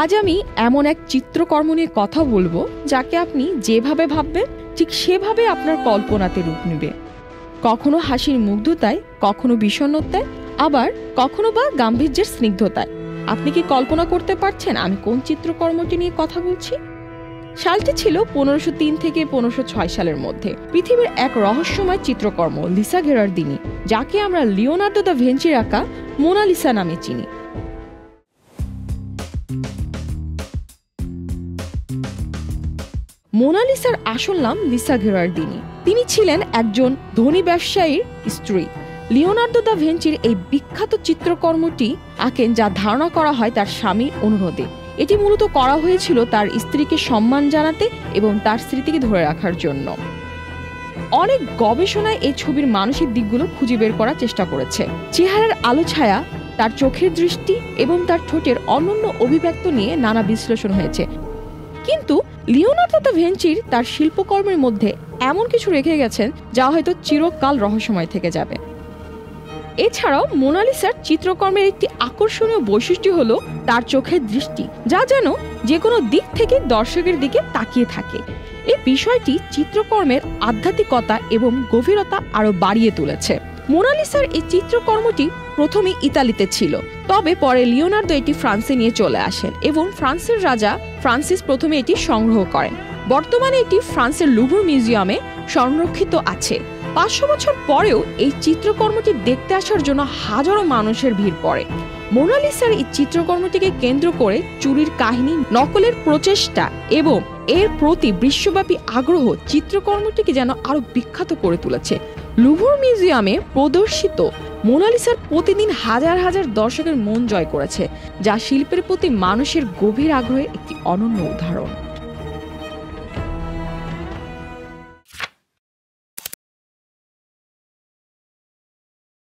আজ আমি এমন এক চিত্রকর্ম নিয়ে কথা বলবো যাকে আপনি যেভাবে ভাববেন ঠিক সেভাবে আপনার কল্পনাতে রূপ নেবে। কখনো হাসির মুগ্ধতায়, কখনো বিষণ্ণতায়, আবার কখনো বা গাম্ভীর্যের স্নিগ্ধতায়। আপনি কি কল্পনা করতে পারছেন আমি কোন চিত্রকর্মটি নিয়ে কথা বলছি? সালটি ছিল 1503 থেকে 1506 সালের মধ্যে। পৃথিবীর এক রহস্যময় চিত্রকর্ম লিসা গেরার্দিনি, যাকে আমরা লিওনার্দো দা ভিঞ্চির আঁকা মোনালিসা নামে চিনি। মোনালিসার আসল নাম লিসা গেরার্দিনি। তিনি ছিলেন একজন ধনী ব্যবসায়ীর স্ত্রী। লিওনার্দো দা ভিঞ্চির এই বিখ্যাত চিত্রকর্মটি আঁকেন যা ধারণা করা হয় তার স্বামীর অনুরোধে। এটি মূলত করা হয়েছিল তার স্ত্রীকে সম্মান জানাতে এবং তার স্মৃতিকে ধরে রাখার জন্য। অনেক গবেষণায় এই ছবির মানসিক দিকগুলো খুঁজে বের করার চেষ্টা করেছে। চেহারার আলো ছায়া, তার চোখের দৃষ্টি এবং তার ঠোঁটের অনন্য অভিব্যক্ত নিয়ে নানা বিশ্লেষণ হয়েছে। কিন্তু লিওনার্দো দা ভিঞ্চির তার শিল্পকর্মের মধ্যে এমন কিছু রেখে গেছেন যা হয়তো চিরকাল রহস্যময় থেকে যাবে। এছাড়াও মোনালিসার চিত্রকর্মের একটি আকর্ষণীয় বৈশিষ্ট্য হলো তার চোখের দৃষ্টি, যা যেন যে কোনো দিক থেকে দর্শকের দিকে তাকিয়ে থাকে। এই বিষয়টি চিত্রকর্মের আধ্যাত্মিকতা এবং গভীরতা আরো বাড়িয়ে তুলেছে। মোনালিসার এই চিত্রকর্মটি প্রথমে ইতালিতে ছিল, তবে পরে লিওনার্দো এটি ফ্রান্সে নিয়ে চলে আসেন এবং ফ্রান্সের রাজা ফ্রান্সিস প্রথমে এটি সংগ্রহ করেন। বর্তমানে এটি ফ্রান্সের লুভর মিউজিয়ামে সংরক্ষিত আছে। 500 বছর পরেও এই চিত্রকর্মটি দেখতে আসার জন্য হাজারো মানুষের ভিড় পড়ে। মোনালিসার এই চিত্রকর্মটিকে কেন্দ্র করে চুরির কাহিনী, নকলের প্রচেষ্টা এবং এর প্রতি বিশ্বব্যাপী আগ্রহ চিত্রকর্মটিকে যেন আরো বিখ্যাত করে তুলেছে। লুভর মিউজিয়ামে প্রদর্শিত মোনালিসার প্রতিদিন হাজার হাজার দর্শকের মন জয় করেছে, যা শিল্পের প্রতি মানুষের গভীর আগ্রহের একটি অনন্য উদাহরণ।